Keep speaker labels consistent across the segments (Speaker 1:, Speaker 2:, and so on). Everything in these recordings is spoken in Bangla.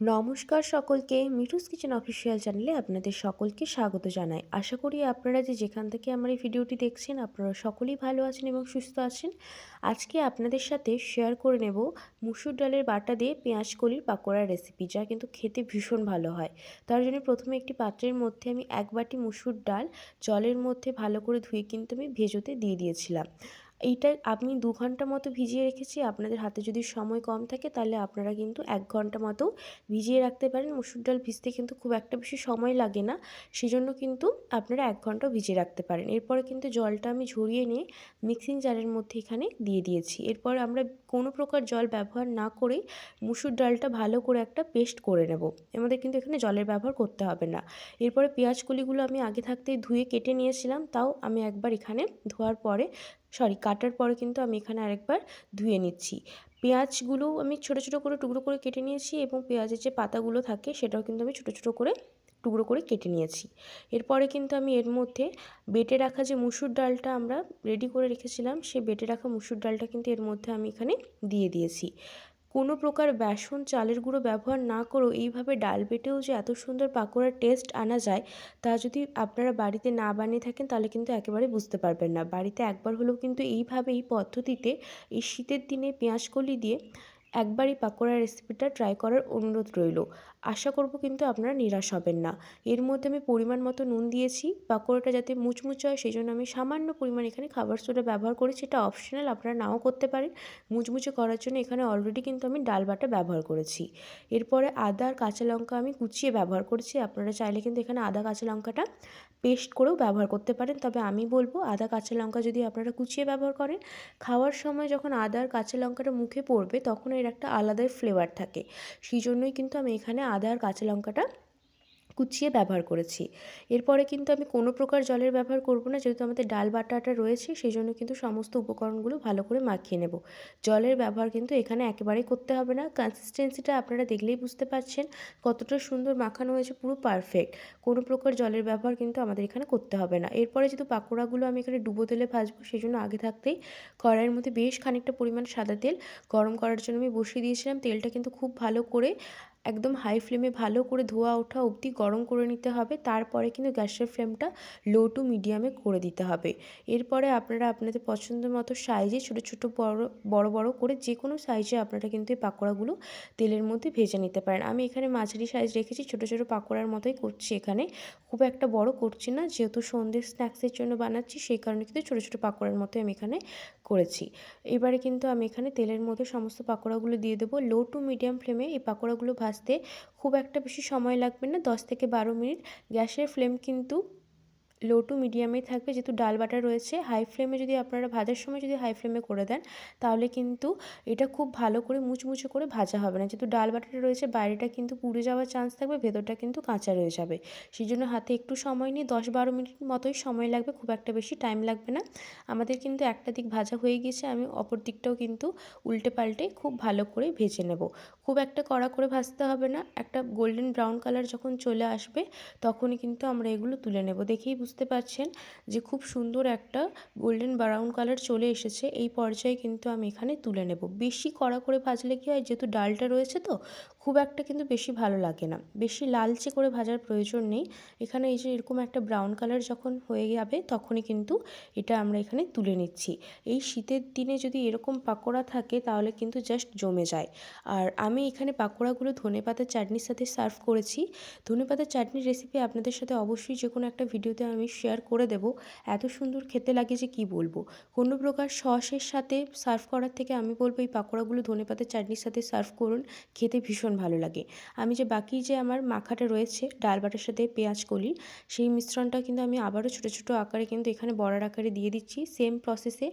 Speaker 1: নমস্কার সকলকে, মিঠুস কিচেন অফিসিয়াল চ্যানেলে আপনাদের সকলকে স্বাগত জানাই। আশা করি আপনারা যেখান থেকে আমার এই ভিডিওটি দেখছেন আপনারা সকলেই ভালো আছেন এবং সুস্থ আছেন। আজকে আপনাদের সাথে শেয়ার করে নেব মুসুর ডালের বাটা দিয়ে পেঁয়াজ কলির পাকোড়ার রেসিপি, যা কিন্তু খেতে ভীষণ ভালো হয়। তার জন্য প্রথমে একটি পাত্রের মধ্যে আমি 1 বাটি মুসুর ডাল জলের মধ্যে ভালো করে ধুয়ে কিন্তু আমি ভেজোতে দিয়ে দিয়েছিলাম। এইটা আমি 2 ঘন্টা মতো ভিজিয়ে রেখেছি। আপনাদের হাতে যদি সময় কম থাকে তাহলে আপনারা কিন্তু 1 ঘন্টা মতো ভিজিয়ে রাখতে পারেন। মুসুর ডাল ভিজতে কিন্তু খুব একটা বেশি সময় লাগে না, সেজন্য কিন্তু আপনারা 1 ঘন্টাও ভিজিয়ে রাখতে পারেন। এরপরে কিন্তু জলটা আমি ঝরিয়ে নিয়ে মিক্সিং জারের মধ্যে এখানে দিয়ে দিয়েছি। এরপর আমরা কোনো প্রকার জল ব্যবহার না করেই মুসুর ডালটা ভালো করে একটা পেস্ট করে নেব। আমাদের কিন্তু এখানে জলের ব্যবহার করতে হবে না। এরপরে পেঁয়াজ কলিগুলো আমি আগে থাকতেই ধুয়ে কেটে নিয়েছিলাম, তাও আমি একবার এখানে কাটার পরে কিন্তু আমি এখানে আরেকবার ধুয়ে নিচ্ছি। পেঁয়াজগুলোও আমি ছোটো ছোটো করে টুকরো করে কেটে নিয়েছি এবং পেঁয়াজের যে পাতাগুলো থাকে সেটাও কিন্তু আমি ছোটো ছোটো করে টুকরো করে কেটে নিয়েছি। এরপরে কিন্তু আমি এর মধ্যে বেটে রাখা যে মুসুর ডালটা আমরা রেডি করে রেখেছিলাম, সেই বেটে রাখা মুসুর ডালটা কিন্তু এর মধ্যে আমি এখানে দিয়ে দিয়েছি। কোনো প্রকার বেসন চালের গুঁড়ো ব্যবহার না করেও এইভাবে ডাল বেটেও যে এত সুন্দর পাকোড়ার টেস্ট আনা যায়, তা যদি আপনারা বাড়িতে না বানিয়ে থাকেন তাহলে কিন্তু একেবারে বুঝতে পারবেন না। বাড়িতে একবার হলেও কিন্তু এইভাবে এই পদ্ধতিতে এই শীতের দিনে পেঁয়াজকলি দিয়ে একবার এই পাকোড়ার রেসিপিটা ট্রাই করার অনুরোধ রইল। আশা করব কিন্তু আপনারা নিরাশ হবেন না। এর মধ্যে আমি পরিমাণ মতো নুন দিয়েছি। পাকোড়াটা যাতে মুচমুচে হয় সেই জন্য আমি সামান্য পরিমাণ এখানে খাবার সোডা ব্যবহার করেছি। এটা অপশনাল, আপনারা নাও করতে পারেন। মুচমুচে করার জন্য এখানে অলরেডি কিন্তু আমি ডাল বাটা ব্যবহার করেছি। এরপরে আদা আর কাঁচা লঙ্কা আমি কুচিয়ে ব্যবহার করেছি। আপনারা চাইলে কিন্তু এখানে আদা কাঁচা লঙ্কাটা পেস্ট করেও ব্যবহার করতে পারেন, তবে আমি বলবো আদা কাঁচা লঙ্কা যদি আপনারা কুচিয়ে ব্যবহার করেন, খাওয়ার সময় যখন আদা আর কাঁচা লঙ্কাটা মুখে পড়বে তখন এর একটা আলাদাই ফ্লেভার থাকে। সেই জন্যই কিন্তু আমি এখানে আদা আর কাঁচা লঙ্কাটা কুচিয়ে ব্যবহার করেছি। এরপরে কিন্তু আমি কোনো প্রকার জলের ব্যবহার করব না, যেহেতু আমাদের ডাল বাটাটা রয়েছে সেই জন্য কিন্তু সমস্ত উপকরণগুলো ভালো করে মাখিয়ে নেব। জলের ব্যবহার কিন্তু এখানে একেবারেই করতে হবে না। কনসিস্টেন্সিটা আপনারা দেখলেই বুঝতে পারছেন কতটা সুন্দর মাখানো হয়েছে, পুরো পারফেক্ট। কোনো প্রকার জলের ব্যবহার কিন্তু আমাদের এখানে করতে হবে না। এরপরে যেহেতু পাকোড়াগুলো আমি এখানে ডুবো তেলে ভাজবো সেই জন্য আগে থাকতেই কড়াইয়ের মধ্যে বেশ খানিকটা পরিমাণ সাদা তেল গরম করার জন্য আমি বসিয়ে দিয়েছিলাম। তেলটা কিন্তু খুব ভালো করে একদম হাই ফ্লেমে ভালো করে ধোয়া ওঠা অবধি গরম করে নিতে হবে। তারপরে কিন্তু গ্যাসের ফ্লেমটা লো টু মিডিয়ামে করে দিতে হবে। এরপরে আপনারা আপনাদের পছন্দ মতো সাইজে ছোটো ছোটো বড় বড় করে যে কোনো সাইজে আপনারা কিন্তু এই পাকোড়াগুলো তেলের মধ্যে ভেজে নিতে পারেন। আমি এখানে মাঝারি সাইজ রেখেছি, ছোটো ছোটো পাকোড়ার মতোই করছি এখানে, খুব একটা বড় করছি না, যেহেতু সন্ধ্যের স্ন্যাক্সের জন্য বানাচ্ছি সেই কারণে কিন্তু ছোটো ছোটো পাকোড়ার মতোই আমি এখানে করেছি। এবারে কিন্তু আমি এখানে তেলের মধ্যে সমস্ত পাকোড়াগুলো দিয়ে দেবো। লো টু মিডিয়াম ফ্লেমে এই পাকোড়াগুলো ভাজতে খুব একটা বেশি সময় লাগবে না, 10 থেকে 12 মিনিট। গ্যাসের ফ্লেম কিন্তু লো টু মিডিয়ামেই থাকবে, যেহেতু ডাল বাটা রয়েছে। হাই ফ্লেমে যদি আপনারা ভাজার সময় যদি হাই ফ্লেমে করে দেন তাহলে কিন্তু এটা খুব ভালো করে মুচমুচে করে ভাজা হবে না, যেহেতু ডাল বাটাটা রয়েছে বাইরেটা কিন্তু পুড়ে যাওয়ার চান্স থাকবে, ভেতরটা কিন্তু কাঁচা রয়ে যাবে। সেই জন্য হাতে একটু সময় নিয়ে 10-12 মিনিট মতোই সময় লাগবে, খুব একটা বেশি টাইম লাগবে না। আমাদের কিন্তু একটা দিক ভাজা হয়ে গিয়েছে, আমি অপর দিকটাও কিন্তু উল্টে পাল্টে খুব ভালো করে ভেজে নেব। খুব একটা কড়া করে ভাজতে হবে না, একটা গোল্ডেন ব্রাউন কালার যখন চলে আসবে তখনই কিন্তু আমরা এগুলো তুলে নেব। দেখেই বুঝতে পারছেন যে খুব সুন্দর একটা গোল্ডেন ব্রাউন কালার চলে এসেছে। এই পর্যায়ে কিন্তু আমি এখানে তুলে নেব। বেশি কড়া করে ভাজলে কী হয়, যেহেতু ডালটা রয়েছে তো খুব একটা কিন্তু বেশি ভালো লাগে না, বেশি লালচে করে ভাজার প্রয়োজন নেই। এখানে এই যে এরকম একটা ব্রাউন কালার যখন হয়ে যাবে তখনই কিন্তু এটা আমরা এখানে তুলে নিচ্ছি। এই শীতের দিনে যদি এরকম পাকোড়া থাকে তাহলে কিন্তু জাস্ট জমে যায়। আর আমি এখানে পাকোড়াগুলো ধনেপাতার চাটনির সাথে সার্ভ করেছি। ধনেপাতার চাটনির রেসিপি আপনাদের সাথে অবশ্যই যে কোনো একটা ভিডিওতে আমি শেয়ার করে দেব। এত সুন্দর খেতে লাগে যে কী বলবো। কোনো প্রকার সসের সাথে সার্ভ করার থেকে আমি বলবো এই পাকোড়াগুলো ধনেপাতার চাটনির সাথে সার্ভ করুন, খেতে ভীষণ ভালো লাগে। আমি যে বাকি যে আমার মাখাটা রয়েছে ডাল বাটার সাথে পেঁয়াজ কলির, সেই মিশ্রণটা কিন্তু আমি আবারও ছোটো ছোটো আকারে কিন্তু এখানে বড়ার আকারে দিয়ে দিচ্ছি। সেম প্রসেসে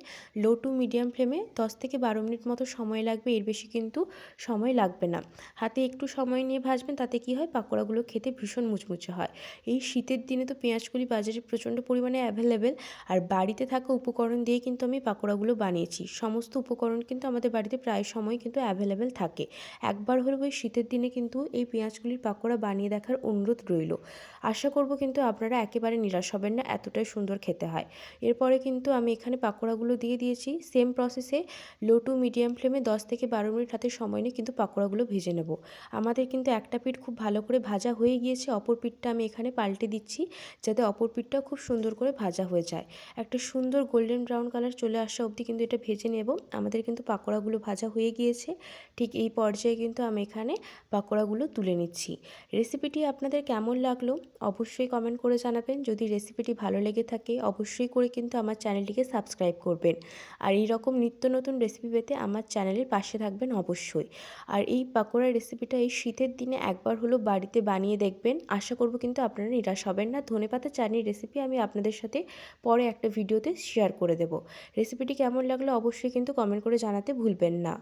Speaker 1: লো টু মিডিয়াম ফ্লেমে 10 থেকে 12 মিনিট মতো সময় লাগবে, এর বেশি কিন্তু সময় লাগবে না। হাতে একটু সময় নিয়ে ভাজবেন, তাতে কি হয় পাকোড়াগুলো খেতে ভীষণ মুচমুচে হয়। এই শীতের দিনে তো পেঁয়াজকলি বাজারে প্রচণ্ড পরিমাণে অ্যাভেলেবেল, আর বাড়িতে থাকা উপকরণ দিয়ে কিন্তু আমি পাকোড়াগুলো বানিয়েছি। সমস্ত উপকরণ কিন্তু আমাদের বাড়িতে প্রায় সময় কিন্তু অ্যাভেলেবেল থাকে। একবার হলেও ওই শীতের শীতের দিনে কিন্তু এই পেঁয়াজকলির পাকোড়া বানিয়ে দেখার অনুরোধ রইল। আশা করব কিন্তু আপনারা একেবারে নিরাশ হবেন না, এতটাই সুন্দর খেতে হয়। এরপরে কিন্তু আমি এখানে পাকোড়াগুলো দিয়ে দিয়েছি। সেম প্রসেসে লো টু মিডিয়াম ফ্লেমে 10 থেকে 12 মিনিট হাতে সময় নিয়ে কিন্তু পাকোড়াগুলো ভেজে নেব। আমাদের কিন্তু একটা পিঠ খুব ভালো করে ভাজা হয়ে গিয়েছে, অপর পিঠটা আমি এখানে পাল্টে দিচ্ছি যাতে অপর পিঠটাও খুব সুন্দর করে ভাজা হয়ে যায়। একটা সুন্দর গোল্ডেন ব্রাউন কালার চলে আসা অবধি কিন্তু এটা ভেজে নেব। আমাদের কিন্তু পাকোড়াগুলো ভাজা হয়ে গিয়েছে। ঠিক এই পর্যায়ে কিন্তু আমি এখানে পাকোড়াগুলো তুলে নিচ্ছি। রেসিপিটি আপনাদের কেমন লাগলো অবশ্যই কমেন্ট করে জানাবেন। যদি রেসিপিটি ভালো লেগে থাকে অবশ্যই করে কিন্তু আমার চ্যানেলটিকে সাবস্ক্রাইব করবেন। আর এই রকম নিত্য নতুন রেসিপি পেতে আমার চ্যানেলের পাশে থাকবেন অবশ্যই। আর এই পাকোড়ার রেসিপিটা এই শীতের দিনে একবার হলেও বাড়িতে বানিয়ে দেখবেন। আশা করব কিন্তু আপনারা নিরাশ হবেন না। ধনেপাতা চাটনির রেসিপি আমি আপনাদের সাথে পরে একটা ভিডিওতে শেয়ার করে দেব। রেসিপিটি কেমন লাগলো অবশ্যই কিন্তু কমেন্ট করে জানাতে ভুলবেন না।